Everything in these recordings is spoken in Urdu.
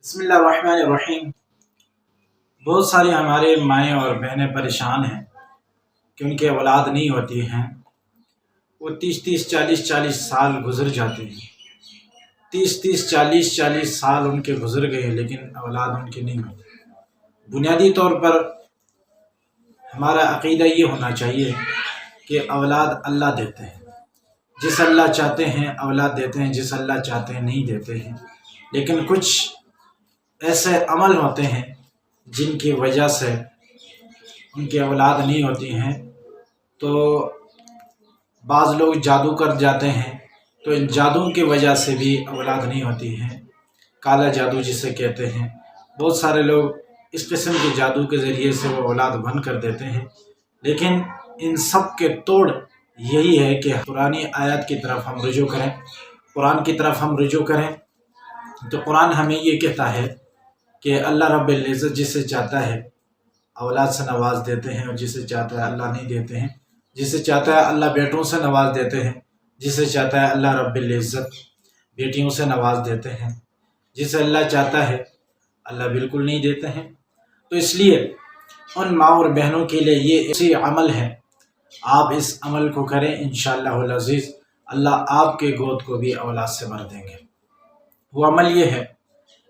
بسم اللہ الرحمن الرحیم۔ بہت ساری ہمارے مائیں اور بہنیں پریشان ہیں کہ ان کے اولاد نہیں ہوتی ہیں۔ وہ 30 سال گزر جاتے ہیں، 40 سال ان کے گزر گئے لیکن اولاد ان کی نہیں ہوتی۔ بنیادی طور پر ہمارا عقیدہ یہ ہونا چاہیے کہ اولاد اللہ دیتے ہیں، جس اللہ چاہتے ہیں اولاد دیتے ہیں، جس اللہ چاہتے ہیں نہیں دیتے ہیں۔ لیکن کچھ ایسے عمل ہوتے ہیں جن کی وجہ سے ان کی اولاد نہیں ہوتی ہیں، تو بعض لوگ جادو کر جاتے ہیں، تو ان جادو کی وجہ سے بھی اولاد نہیں ہوتی ہیں، کالا جادو جسے کہتے ہیں۔ بہت سارے لوگ اس قسم کے جادو کے ذریعے سے وہ اولاد بن کر دیتے ہیں، لیکن ان سب کے توڑ یہی ہے کہ قرآنی آیات کی طرف ہم رجوع کریں، قرآن کی طرف ہم رجوع کریں۔ تو قرآن ہمیں یہ کہتا ہے کہ اللہ رب العزت جسے چاہتا ہے اولاد سے نواز دیتے ہیں، اور جسے چاہتا ہے اللہ نہیں دیتے ہیں۔ جسے چاہتا ہے اللہ بیٹوں سے نواز دیتے ہیں، جسے چاہتا ہے اللہ رب العزت بیٹیوں سے نواز دیتے ہیں، جسے اللہ چاہتا ہے اللہ بالکل نہیں دیتے ہیں۔ تو اس لیے ان ماں اور بہنوں کے لیے یہ ایسی عمل ہے، آپ اس عمل کو کریں، انشاءاللہ العزیز اللہ آپ کے گود کو بھی اولاد سے بھر دیں گے۔ وہ عمل یہ ہے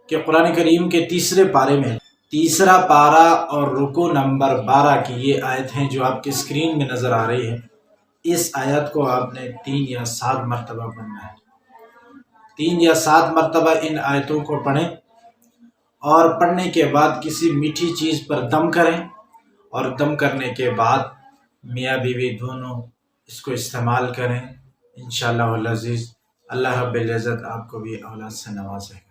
کہ قرآن کریم کے تیسرے پارے میں، تیسرا پارہ اور رکوع نمبر 12 کی یہ آیت ہیں جو آپ کی اسکرین میں نظر آ رہی ہے۔ اس آیت کو آپ نے 3 یا 7 مرتبہ پڑھنا ہے۔ 3 یا 7 مرتبہ ان آیتوں کو پڑھیں، اور پڑھنے کے بعد کسی میٹھی چیز پر دم کریں، اور دم کرنے کے بعد میاں بیوی دونوں اس کو استعمال کریں، انشاءاللہ العزیز اللہ رب العزت آپ کو بھی اولاد سے نوازے گا۔